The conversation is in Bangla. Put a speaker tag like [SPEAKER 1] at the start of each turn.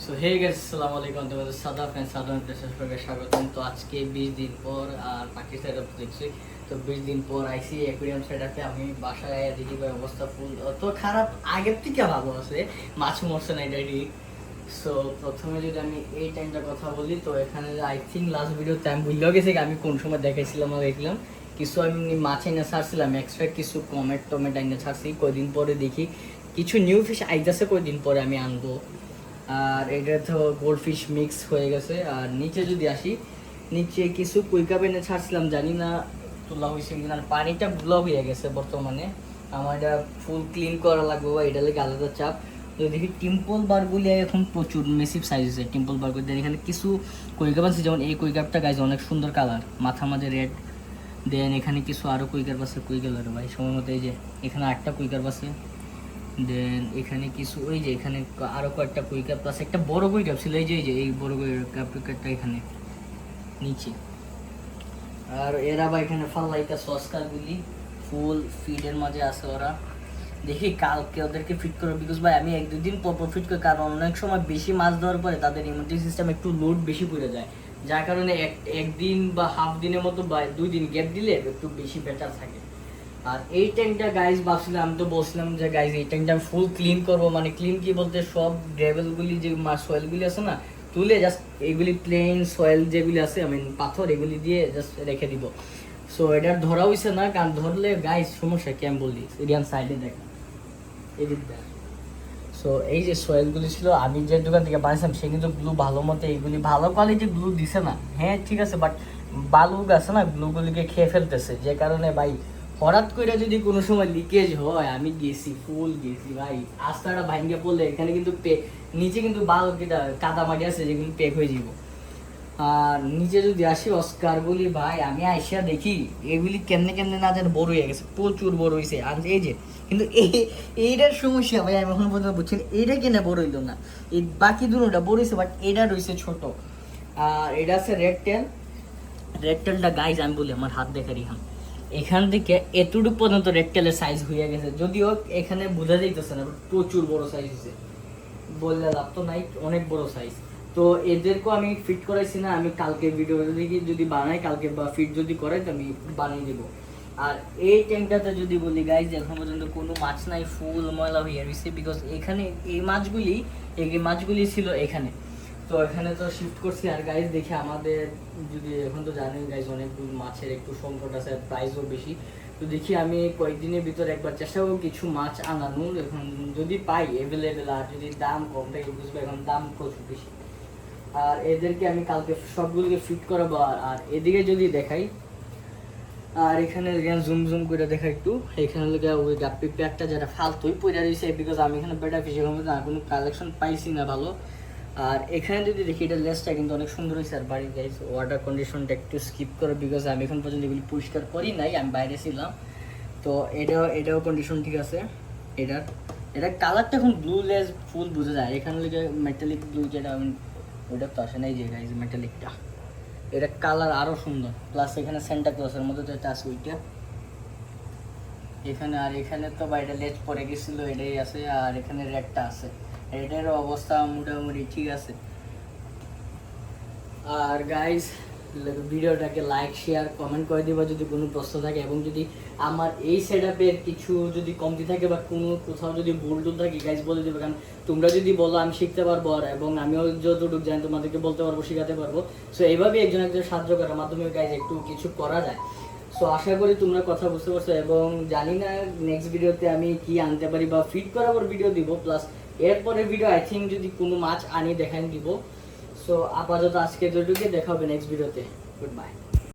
[SPEAKER 1] সো হে গাইস, আসসালামু আলাইকুম। তোমাদের সাদা ফ্যান সাধারণ প্লেসে স্বাগতম। তো আজকে 20 দিন পর আর বাকি সেটআপ দেখছি। তো 20 দিন পর আইসি অ্যাকুয়ারিয়াম সেটআপে। আমি বাসায় দেখি ভাই অবস্থা ফুল তো খারাপ, আগের থেকে ভালো আছে, মাছ মরছে না এটা ঠিক। সো প্রথমে যদি আমি এই টাইমটা কথা বলি, তো এখানে আই থিঙ্ক লাস্ট ভিডিওতে আমি ভুলেও গেছি আমি কোন সময় দেখাইছিলাম আর দেখলাম কিছু আমি মাছ এনে ছাড়ছিলাম, এক্সট্রা কিছু টমেট এনে ছাড়ছি। কয়দিন পরে দেখি কিছু নিউ ফিশ আইতেছে, কয়দিন পরে আমি আনবো। আর এটা তো গোল্ড ফিশ মিক্স হয়ে গেছে। আর নিচে যদি আসি, নিচে কিছু কুইকাপ এনে ছাড়ছিলাম, জানি না তোলা হয়েছে কিনা। পানিটা ব্লক হয়ে গেছে বর্তমানে, আমার এটা ফুল ক্লিন করা লাগবে বা এটা লেগে আলাদা চাপ। তো দেখি টিম্পল বারগুলি এখন প্রচুর মেসিভ সাইজ হয়েছে। টিম্পল বারগুলি দেন এখানে কিছু কুইকাপ আছে, যেমন এই কুইকাপটা গাইছে অনেক সুন্দর কালার, মাথার মাঝে রেড। দেন এখানে কিছু আরও কুইকাপ আছে, কুইকালার ভাই সময় মতো। এই যে এখানে একটা কুইকাপ আছে। দেন এখানে কিছু ওই যে এখানে আরো কয়েকটা কুইকাপ প্লাস একটা বড় কুইকাপ ছিল, এই যে এই বড় কুইকাপটা এখানে নিচে। আর এরা বা এখানে ফাল্লাইকা সসকারগুলি ফুল ফিডের মাঝে আছে ওরা। দেখি কালকে ওদেরকে ফিট করবো, বিকজ ভাই আমি 1-2 দিন পর ফিট করি, কারণ অনেক সময় বেশি মাছ দেওয়ার পরে তাদের ইমিউনিটি সিস্টেম একটু লোড বেশি পড়ে যায়, যার কারণে একদিন বা হাফ দিনের মতো বা 2 দিন গ্যাপ দিলে একটু বেশি বেটার থাকে। আর এই ট্যাঙ্কটা গাইজ ভাবছিলাম, আমি তো বলছিলাম যে গাইজ এই ট্যাঙ্কটা আমি ফুল ক্লিন করবো। মানে ক্লিন কি বলতে, সব গ্রেভেলগুলি যে সয়েলগুলি আছে না, তুলে জাস্ট এইগুলি প্লেন সয়েল যেগুলি আছে, আমি পাথর এগুলি দিয়ে জাস্ট রেখে দিব। সো এটা ধরা হয়েছে না, কারণ ধরলে গাইজ সমস্যা কি আমি বলি। এরিয়ান সাইডে দেখেন এদিক দেখ। সো এই যে সয়েলগুলি ছিল, আমি যে দোকান থেকে বানিয়েছিলাম সে কিন্তু গ্লু ভালো মতো এইগুলি ভালো কোয়ালিটির গ্লু দিছে না। হ্যাঁ ঠিক আছে, বাট বালু আছে না, গ্লুগুলিকে খেয়ে ফেলতেছে, যে কারণে ভাই হঠাৎ করে যদি কোনো সময় লিকেজ হয়, আমি গেছি ফুল গেছি ভাই, আস্তাটা ভাঙ্গে পড়লে এখানে কিন্তু নিচে কিন্তু বালু কাদা মাটি আছে যেগুলি পেক হয়ে যাব। আর নিচে যদি আসি অস্কারগুলি ভাই, আমি আইসা দেখি এগুলি কেমনে কেমনে না যেন বড় হয়ে গেছে, প্রচুর বড় হয়েছে। আর এই যে কিন্তু এইটার সমস্যা ভাই, আমি এখন পর্যন্ত বুঝছি এইটা কেন বড় হইলো না। এই বাকি দুটোটা বড় হয়েছে, বাট এটা রয়েছে ছোট। আর এটা আছে রেড টেল। রেড টেলটা গাইজ আমি বলি আমার হাত দেখারি হাম, এখান থেকে এতটুকু পর্যন্ত রেড টেলের সাইজ হয়ে গেছে, যদিও এখানে বোঝা যাইতেছে না, প্রচুর বড় সাইজ হয়েছে, বললে লাভ তো নাই, অনেক বড় সাইজ। তো এদেরকেও আমি ফিট করাইছি না, আমি কালকে ভিডিও দেখি যদি বানাই, কালকে বা ফিট যদি করাই তো আমি বানিয়ে দেবো। আর এই ট্যাঙ্কটাতে যদি বলি গাইজ, এখন পর্যন্ত কোনো মাছ নাই, ফুল ময়লা হয়ে রয়েছে, বিকজ এখানে এই মাছগুলি ছিল এখানে। তো এখানে তো শিফট করছি। আর গাইজ দেখি আমাদের যদি এখন তো জানেন গাইজ অনেক মাছের একটু সংকট আছে, প্রাইসও বেশি। তো দেখি আমি কয়েকদিনের ভিতরে একবার চেষ্টা করবো কিছু মাছ আনানোর, এখন যদি পাই অ্যাভেলেবেল। আর যদি দাম কম থাকে বুঝবো, এখন দাম প্রচুর বেশি। আর এদেরকে আমি কালকে সবগুলোকে ফিট করাবো। আর এদিকে যদি দেখাই, আর এখানে জুম করে দেখা একটু, এখানে লেগে ওই গাপ্পি প্যাকটা যেটা ফালতুই পড়ে রয়েছে, বিকজ আমি এখানে বেটার ফিশ এখন না কোনো কালেকশন পাইছি না ভালো। আর এখানে যদি দেখি এটা লেসটা কিন্তু অনেক সুন্দর হয়েছে। আর বাড়ি গাইস ওয়াটার কন্ডিশনটা একটু স্কিপ করে, বিকজ আমি এখন পর্যন্ত এগুলি পরিষ্কার করি নাই, আমি বাইরে ছিলাম। তো এটাও কন্ডিশন ঠিক আছে। এটা কালারটা এখন ব্লু লেস ফুল বোঝা যায়, এখানে লেগে মেটালিক ব্লু যেটা ওইটা তো আসে না, এই যে গাইস মেটালিকটা, এটা কালার আরও সুন্দর। প্লাস এখানে সেন্টা ক্লসের মধ্যে যেটা আছে ওইটা এখানে। আর এখানে তো বাইরে লেজ পরে গেছিলো, এটাই আছে। আর এখানে রেডটা আছে, রেডের অবস্থা মোটামুটি ঠিক আছে। আর গাইস ভিডিওটাকে লাইক শেয়ার কমেন্ট করে দিবা যদি কোনো প্রশ্ন থাকে, এবং যদি আমার এই সেটআপের কিছু যদি কমতি থাকে বা কোনো কোথাও যদি ভুল টুল থাকে গাইস বলে দেবে, কারণ তোমরা যদি বলো আমি শিখতে পারবো, আর এবং আমিও যতটুকু জানি তোমাদেরকে বলতে পারবো, শেখাতে পারবো। সো এইভাবেই একজন সাহায্য করার মাধ্যমে গাইস একটু কিছু করা যায়। সো আশা করি তোমরা কথা বুঝতে পারছো, এবং জানি না নেক্সট ভিডিওতে আমি কি আনতে পারি বা ফিট করার ভিডিও দিব, প্লাস এরপরে ভিডিও আই থিঙ্ক যদি কোনো মাছ আনি দেখান দিব। সো আপাতত আজকে যেটুকু দেখা হবে নেক্সট ভিডিওতে। Good bye.